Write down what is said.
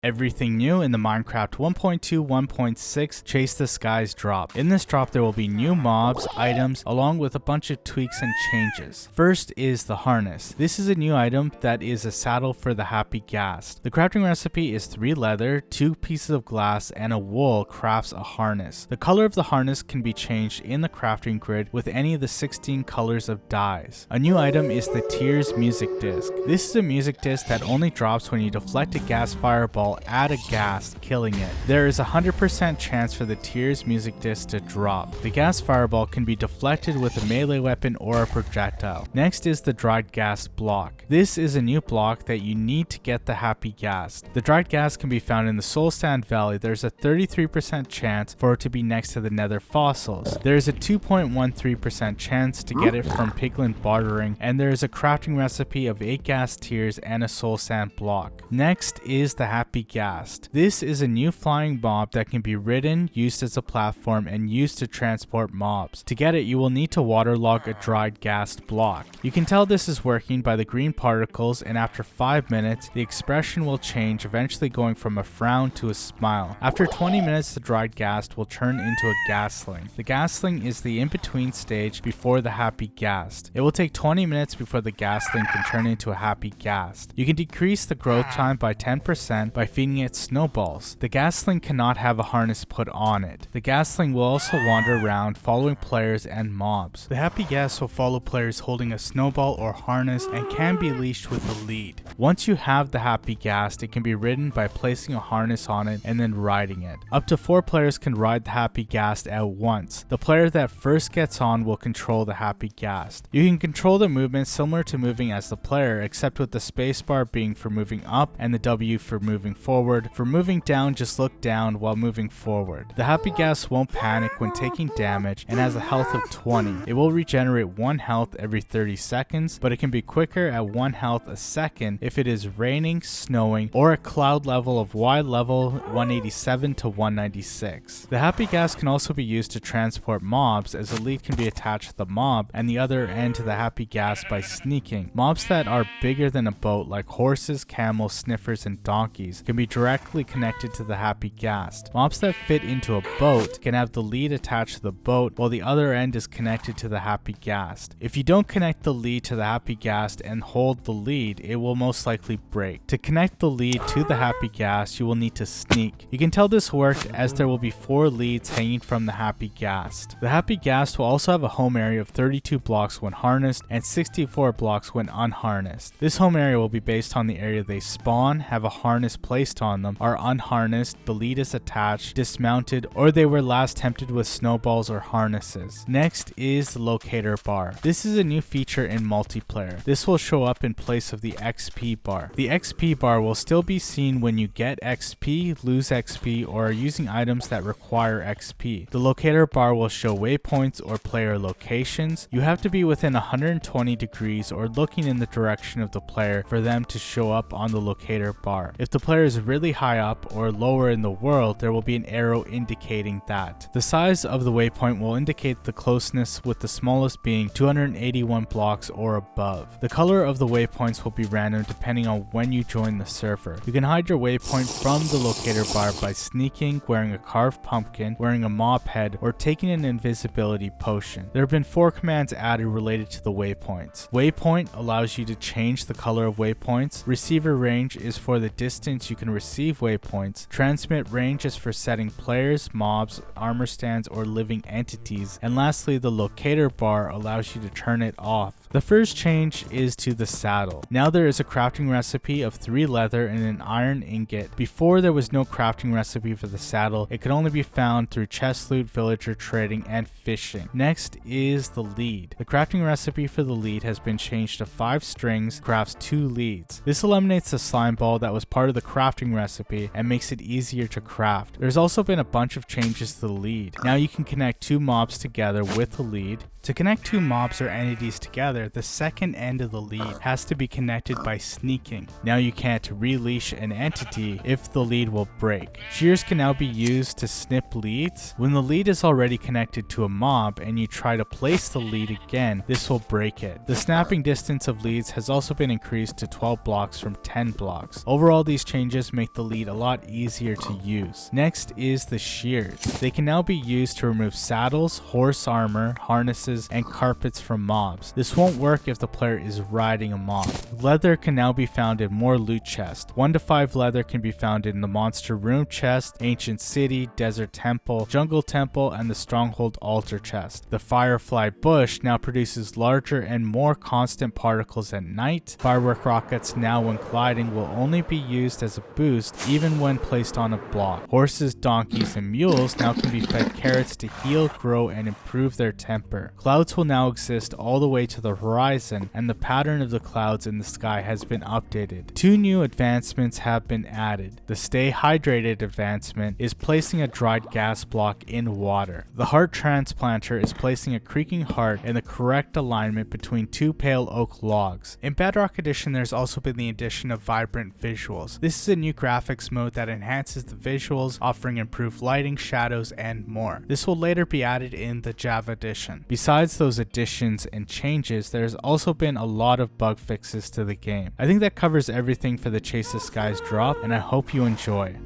Everything new in the Minecraft 1.2 1.6 Chase the Skies drop. In this drop there will be new mobs, items, along with a bunch of tweaks and changes. First is the harness. This is a new item that is a saddle for the happy Ghast. The crafting recipe is 3 leather, 2 pieces of glass, and a wool crafts a harness. The color of the harness can be changed in the crafting grid with any of the 16 colors of dyes. A new item is the Tears music disc. This is a music disc that only drops when you deflect a gas fireball at a Ghast, killing it. There is a 100% chance for the Tears music disc to drop. The gas fireball can be deflected with a melee weapon or a projectile. Next is the dried Ghast block. This is a new block that you need to get the happy Ghast. The dried Ghast can be found in the Soul Sand Valley. There's a 33% chance for it to be next to the nether fossils. There is a 2.13% chance to get it from piglin bartering, and there is a crafting recipe of 8 Ghast tears and a soul sand block. Next is the happy Ghast. This is a new flying mob that can be ridden, used as a platform, and used to transport mobs. To get it, you will need to waterlog a dried Ghast block. You can tell this is working by the green particles, and after 5 minutes, the expression will change, eventually going from a frown to a smile. After 20 minutes, the dried Ghast will turn into a ghastling. The ghastling is the in-between stage before the happy Ghast. It will take 20 minutes before the ghastling can turn into a happy Ghast. You can decrease the growth time by 10% by feeding it snowballs. The ghastling cannot have a harness put on it. The ghastling will also wander around following players and mobs. The happy Ghast will follow players holding a snowball or harness and can be leashed with a lead. Once you have the happy Ghast, it can be ridden by placing a harness on it and then riding it. Up to 4 players can ride the happy Ghast at once. The player that first gets on will control the happy Ghast. You can control the movement similar to moving as the player, except with the spacebar being for moving up and the W for moving forward. For moving down, just look down while moving forward. The happy Ghast won't panic when taking damage and has a health of 20. It will regenerate 1 health every 30 seconds, but it can be quicker at 1 health a second if it is raining, snowing, or a cloud level of Y level 187 to 196. The happy Ghast can also be used to transport mobs, as a lead can be attached to the mob and the other end to the happy Ghast by sneaking. Mobs that are bigger than a boat, like horses, camels, sniffers, and donkeys, can be directly connected to the happy Ghast. Mobs that fit into a boat can have the lead attached to the boat while the other end is connected to the happy Ghast. If you don't connect the lead to the happy Ghast and hold the lead, it will most likely break. To connect the lead to the happy Ghast, you will need to sneak. You can tell this worked as there will be 4 leads hanging from the happy Ghast. The happy Ghast will also have a home area of 32 blocks when harnessed and 64 blocks when unharnessed. This home area will be based on the area they spawn, have a harness placed on them, are unharnessed, the lead is attached, dismounted, or they were last tempted with snowballs or harnesses. Next is the Locator Bar. This is a new feature in multiplayer. This will show up in place of the XP bar. The XP bar will still be seen when you get XP, lose XP, or are using items that require XP. The Locator Bar will show waypoints or player locations. You have to be within 120 degrees or looking in the direction of the player for them to show up on the Locator Bar. If the player is really high up or lower in the world, there will be an arrow indicating that. The size of the waypoint will indicate the closeness, with the smallest being 281 blocks or above. The color of the waypoints will be random depending on when you join the server. You can hide your waypoint from the Locator Bar by sneaking, wearing a carved pumpkin, wearing a mop head, or taking an invisibility potion. There have been 4 commands added related to the waypoints. Waypoint allows you to change the color of waypoints. Receiver range is for the distance you can receive waypoints. Transmit range is for setting players, mobs, armor stands, or living entities. And lastly, the Locator Bar allows you to turn it off. The first change is to the saddle. Now there is a crafting recipe of 3 leather and an iron ingot. Before, there was no crafting recipe for the saddle. It could only be found through chest loot, villager trading, and fishing. Next is the lead. The crafting recipe for the lead has been changed to 5 strings, crafts 2 leads. This eliminates the slime ball that was part of the crafting recipe and makes it easier to craft. There's also been a bunch of changes to the lead. Now you can connect 2 mobs together with the lead. To connect 2 mobs or entities together, together, the second end of the lead has to be connected by sneaking. Now you can't releash an entity if the lead will break. Shears can now be used to snip leads. When the lead is already connected to a mob and you try to place the lead again, this will break it. The snapping distance of leads has also been increased to 12 blocks from 10 blocks. Overall, these changes make the lead a lot easier to use. Next is the shears. They can now be used to remove saddles, horse armor, harnesses, and carpets from mobs. This won't work if the player is riding a mob. Leather can now be found in more loot chests. 1 to 5 leather can be found in the monster room chest, ancient city, desert temple, jungle temple, and the stronghold altar chest. The Firefly bush now produces larger and more constant particles at night. Firework rockets now when gliding will only be used as a boost even when placed on a block. Horses, donkeys, and mules now can be fed carrots to heal, grow, and improve their temper. Clouds will now exist all the way to the horizon, and the pattern of the clouds in the sky has been updated. 2 new advancements have been added. The Stay Hydrated advancement is placing a dried gas block in water. The Heart Transplanter is placing a creaking heart in the correct alignment between 2 pale oak logs. In Bedrock Edition, there's also been the addition of vibrant visuals. This is a new graphics mode that enhances the visuals, offering improved lighting, shadows, and more. This will later be added in the Java edition. Besides those additions and changes, there's also been a lot of bug fixes to the game. I think that covers everything for the Chase the Skies drop, and I hope you enjoy.